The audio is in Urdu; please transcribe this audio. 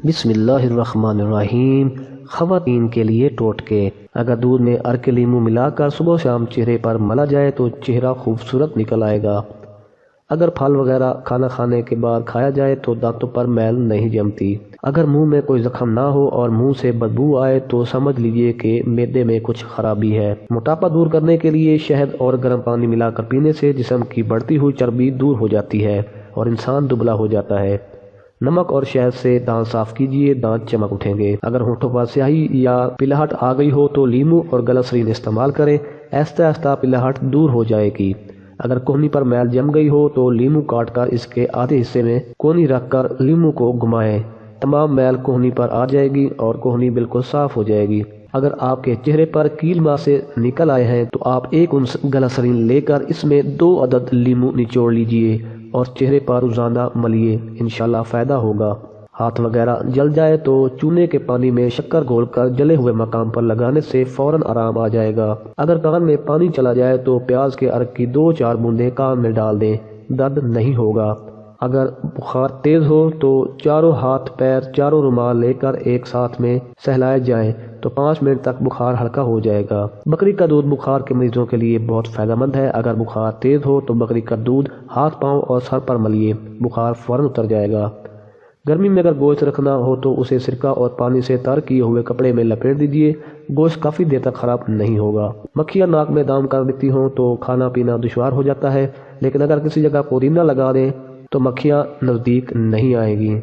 بسم اللہ الرحمن الرحیم۔ خواتین کے لیے ٹوٹکے۔ اگر دودھ میں ارک لیمو ملا کر صبح شام چہرے پر ملا جائے تو چہرہ خوبصورت نکل آئے گا۔ اگر پھل وغیرہ کھانا کھانے کے بعد کھایا جائے تو دانتوں پر میل نہیں جمتی۔ اگر منہ میں کوئی زخم نہ ہو اور منہ سے بدبو آئے تو سمجھ لیجئے کہ معدے میں کچھ خرابی ہے۔ موٹاپا دور کرنے کے لیے شہد اور گرم پانی ملا کر پینے سے جسم کی بڑھتی ہوئی چربی دور ہو جاتی ہے اور انسان دبلا ہو جاتا ہے۔ نمک اور شہد سے دانت صاف کیجئے، دانت چمک اٹھیں گے۔ اگر ہونٹوں پر سیاہی یا پلاہٹ آ گئی ہو تو لیمو اور گلسرین استعمال کریں، آہستہ آہستہ پلاہٹ دور ہو جائے گی۔ اگر کوہنی پر میل جم گئی ہو تو لیمو کاٹ کر اس کے آدھے حصے میں کوہنی رکھ کر لیمو کو گھمائیں، تمام میل کوہنی پر آ جائے گی اور کوہنی بالکل صاف ہو جائے گی۔ اگر آپ کے چہرے پر کیل ماسے نکل آئے ہیں تو آپ 1 اونس گلسرین لے کر اس میں 2 عدد لیمو نچوڑ لیجئے اور چہرے پر روزانہ ملیے، انشاءاللہ فائدہ ہوگا۔ ہاتھ وغیرہ جل جائے تو چونے کے پانی میں شکر گھول کر جلے ہوئے مقام پر لگانے سے فوراً آرام آ جائے گا۔ اگر کان میں پانی چلا جائے تو پیاز کے ارک کی 2-4 بوندیں کان میں ڈال دیں، درد نہیں ہوگا۔ اگر بخار تیز ہو تو چاروں ہاتھ پیر چاروں رومال لے کر ایک ساتھ میں سہلائے جائیں تو 5 منٹ تک بخار ہلکا ہو جائے گا۔ بکری کا دودھ بخار کے مریضوں کے لیے بہت فائدہ مند ہے۔ اگر بخار تیز ہو تو بکری کا دودھ ہاتھ پاؤں اور سر پر ملیے، بخار فوراً اتر جائے گا۔ گرمی میں اگر گوشت رکھنا ہو تو اسے سرکہ اور پانی سے تر کیے ہوئے کپڑے میں لپیٹ دیجئے، گوشت کافی دیر تک خراب نہیں ہوگا۔ مکھیاں ناک میں دام کر دیتی ہوں تو کھانا پینا دشوار ہو جاتا ہے، لیکن اگر کسی جگہ پودینہ لگا دیں تو مکھیاں نزدیک نہیں آئیں گی۔